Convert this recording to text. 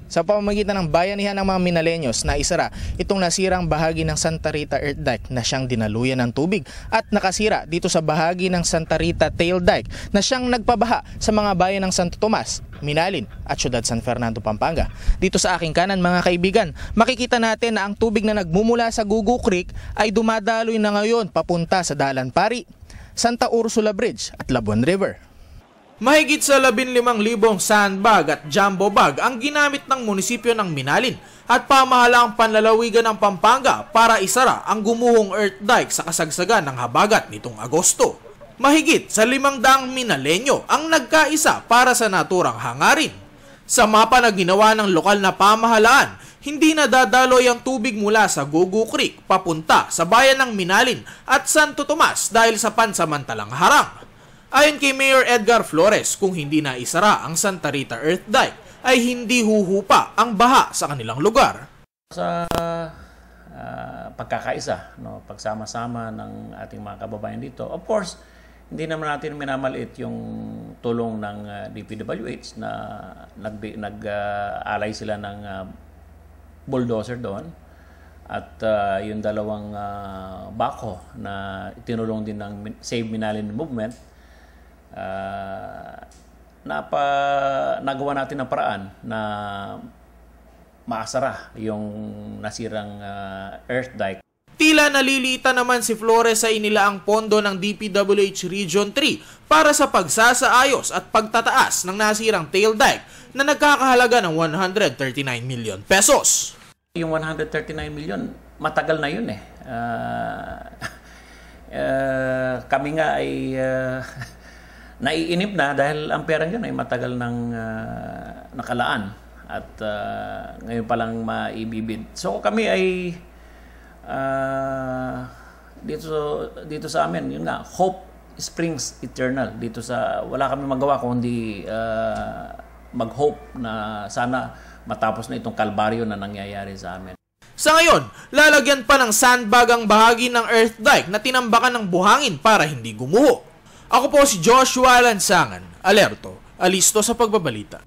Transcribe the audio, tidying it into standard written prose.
sa pamamagitan ng bayanihan ng mga Minaleños na isara itong nasirang bahagi ng Santa Rita Earth Dike na siyang dinaluyan ng tubig at nakasira dito sa bahagi ng Santa Rita Tail Dike na siyang nagpabaha sa mga bayan ng Santo Tomas, Minalin at Ciudad San Fernando, Pampanga. Dito sa aking kanan mga kaibigan, makikita natin na ang tubig na nagmumula sa Gugu Creek ay dumadaloy na ngayon papunta sa Dalan Pari, Santa Ursula Bridge at Labuan River. Mahigit sa 15,000 sandbag at jumbo bag ang ginamit ng munisipyo ng Minalin at pamahalaang panlalawigan ng Pampanga para isara ang gumuhong earth dike sa kasagsagan ng habagat nitong Agosto. Mahigit sa 500 Minaleño ang nagkaisa para sa naturang hangarin. Sa mapa na ginawa ng lokal na pamahalaan, hindi na dadaloy ang tubig mula sa Gugu Creek papunta sa bayan ng Minalin at Santo Tomas dahil sa pansamantalang harang. Ayon kay Mayor Edgar Flores, kung hindi na isara ang Santa Rita Earth Dike ay hindi huhupa ang baha sa kanilang lugar. Sa pagkakaisa, pagsama-sama ng ating mga kababayan dito, of course, hindi naman natin minamaliit yung tulong ng DPWH na nag-alay sila ng bulldozer doon at yung dalawang bako na itinulong din ng Save Minalin Movement. Nagawa natin ng paraan na maasara yung nasirang earth dike. Tila nalilitan naman si Flores sa inilaang pondo ng DPWH Region 3 para sa pagsasaayos at pagtataas ng nasirang tail dike na nagkakahalaga ng 139 million pesos. Yung 139 million, matagal na yun eh. Kami nga ay naiinip na dahil ang perang yun ay matagal ng nakalaan at ngayon pa lang maibibid. So kami ay dito sa amin, yun nga, hope springs eternal. Dito sa wala kami magawa kundi mag-hope na sana matapos na itong kalbaryo na nangyayari sa amin. Sa ngayon, lalagyan pa ng sandbag ang bahagi ng earth dike na tinambakan ng buhangin para hindi gumuho. Ako po si Joshua Lansangan, alerto, alisto sa pagbabalita.